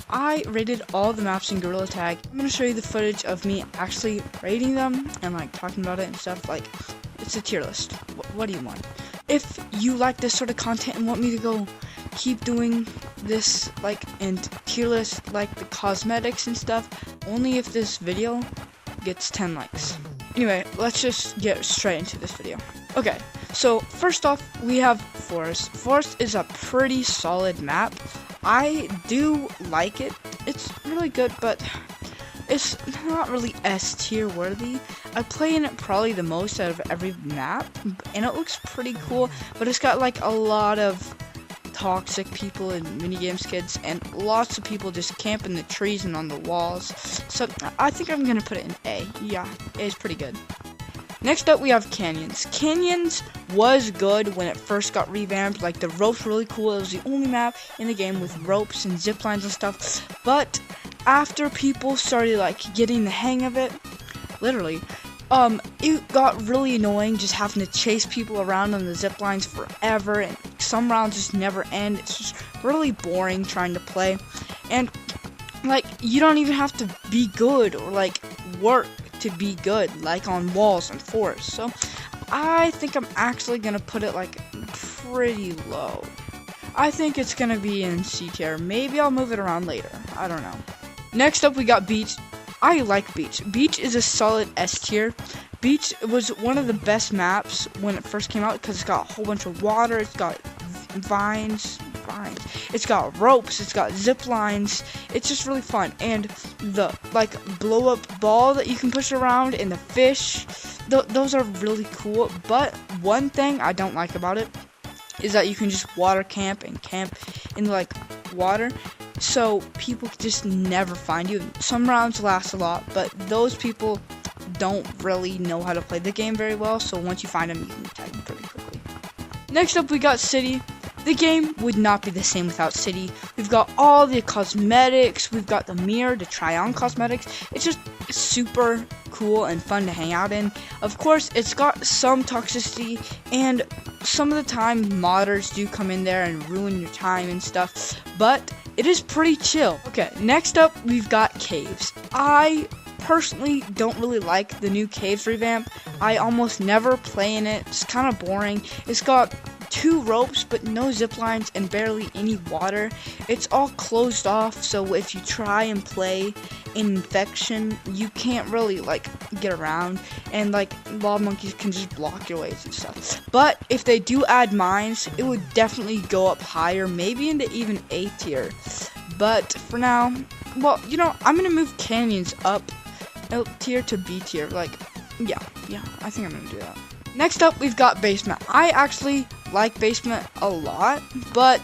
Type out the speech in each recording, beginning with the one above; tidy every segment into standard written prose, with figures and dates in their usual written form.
I rated all the maps in Gorilla Tag. I'm gonna show you the footage of me actually rating them and like talking about it and stuff. Like, it's a tier list. What do you want? If you like this sort of content and want me to go keep doing this, like, and tier list, like the cosmetics and stuff, only if this video gets 10 likes. Anyway, let's just get straight into this video. Okay, so first off, we have Forest. Forest is a pretty solid map. I do like it. It's really good, but it's not really S tier worthy. I play in it probably the most out of every map, and it looks pretty cool, but it's got like a lot of toxic people and minigame skids, and lots of people just camp in the trees and on the walls. So I think I'm gonna put it in A. Yeah, A is pretty good. Next up, we have Canyons. Canyons was good when it first got revamped. Like, the ropes were really cool. It was the only map in the game with ropes and zip lines and stuff. But after people started like getting the hang of it, literally, it got really annoying just having to chase people around on the zip lines forever, and some rounds just never end. It's just really boring trying to play, and like, you don't even have to be good or like work to be good, like on walls and forests. So I think I'm actually gonna put it like pretty low. I think it's gonna be in C tier. Maybe I'll move it around later. I don't know. Next up, we got Beach. I like Beach. Beach is a solid S tier. Beach was one of the best maps when it first came out because it's got a whole bunch of water. It's got vines. It's got ropes. It's got zip lines. It's just really fun. And the like blow up ball that you can push around and the fish, those are really cool. But one thing I don't like about it is that you can just water camp and camp in like water, so people just never find you. Some rounds last a lot, but those people don't really know how to play the game very well, so once you find them, you can tag them pretty quickly. Next up, we got City. The game would not be the same without City. We've got all the cosmetics, we've got the mirror to try on cosmetics. It's just super cool and fun to hang out in. Of course, it's got some toxicity, and some of the time modders do come in there and ruin your time and stuff, but it is pretty chill. Okay, next up, we've got Caves. I personally don't really like the new Caves revamp. I almost never play in it. It's kind of boring. It's got 2 ropes but no zip lines and barely any water. It's all closed off, so if you try and play in Infection, you can't really like get around, and like lava monkeys can just block your ways and stuff. But if they do add mines, it would definitely go up higher, maybe into even A tier. But for now, well, you know, I'm gonna move Canyons up L tier to B tier. Like, yeah, I think I'm gonna do that. Next up, we've got Basement. I actually like Basement a lot, but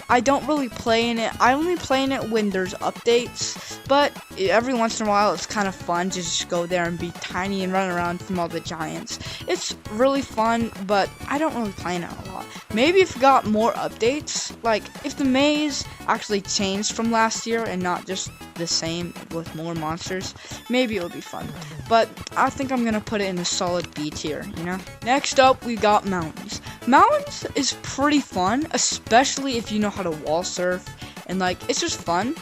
I don't really play in it. I only play in it when there's updates, but every once in a while it's kind of fun to just go there and be tiny and run around from all the giants. It's really fun, but I don't really play in it a lot. Maybe if we got more updates, like if the maze actually changed from last year and not just the same with more monsters, maybe it would be fun. But I think I'm gonna put it in a solid B tier, you know? Next up, we got Mountains. Mountains is pretty fun, especially if you know how to wall surf, and like, it's just fun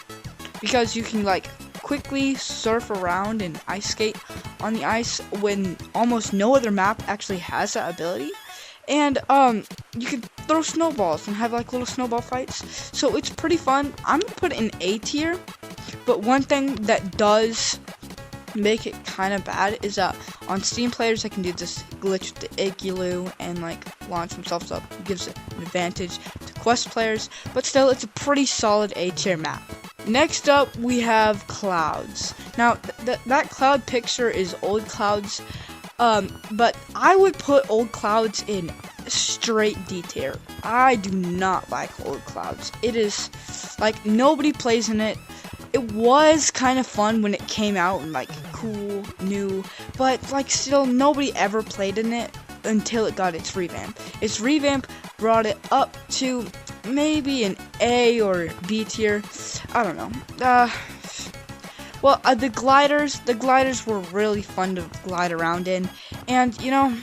because you can like quickly surf around and ice skate on the ice when almost no other map actually has that ability. And you can throw snowballs and have like little snowball fights, so it's pretty fun. I'm gonna put it in A tier, but one thing that does make it kind of bad is that on Steam players, they can do this glitch with the igloo and like launch themselves up. It gives it an advantage to Quest players, but still, it's a pretty solid A tier map. Next up, we have Clouds. Now, that cloud picture is old Clouds, but I would put old Clouds in straight D tier. I do not like old Clouds. It is like nobody plays in it. It was kind of fun when it came out and like cool, new, but like still nobody ever played in it until it got its revamp. Its revamp brought it up to maybe an A or B tier. I don't know. Well, the gliders were really fun to glide around in, and you know,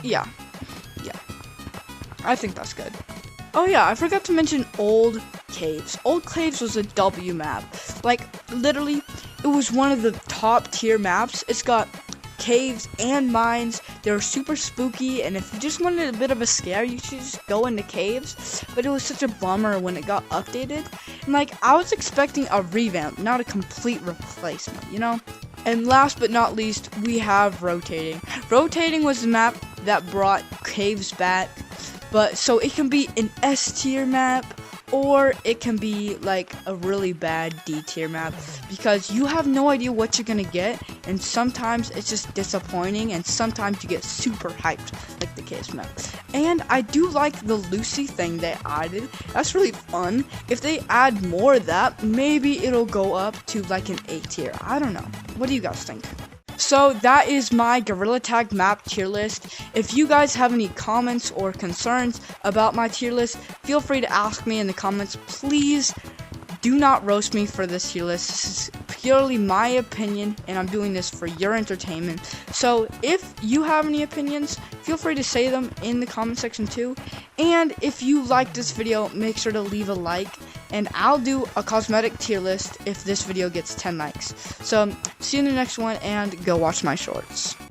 yeah, I think that's good. Oh yeah, I forgot to mention old Caves. Old Caves was a W map. Like, literally, it was one of the top tier maps. It's got caves and mines. They're super spooky, and if you just wanted a bit of a scare, you should just go into caves. But it was such a bummer when it got updated. And like, I was expecting a revamp, not a complete replacement, you know? And last but not least, we have Rotating. Rotating was the map that brought caves back, but so it can be an S tier map, or it can be like a really bad D tier map, because you have no idea what you're gonna get, and sometimes it's just disappointing, and sometimes you get super hyped, like the caves map. And I do like the Lucy thing they added. That's really fun. If they add more of that, maybe it'll go up to like an A tier. I don't know. What do you guys think? So that is my Gorilla Tag map tier list. If you guys have any comments or concerns about my tier list, feel free to ask me in the comments. Please do not roast me for this tier list. This is purely my opinion, and I'm doing this for your entertainment. So if you have any opinions, feel free to say them in the comment section too. And if you like this video, make sure to leave a like, and I'll do a cosmetic tier list if this video gets 10 likes. So see you in the next one, and go watch my shorts.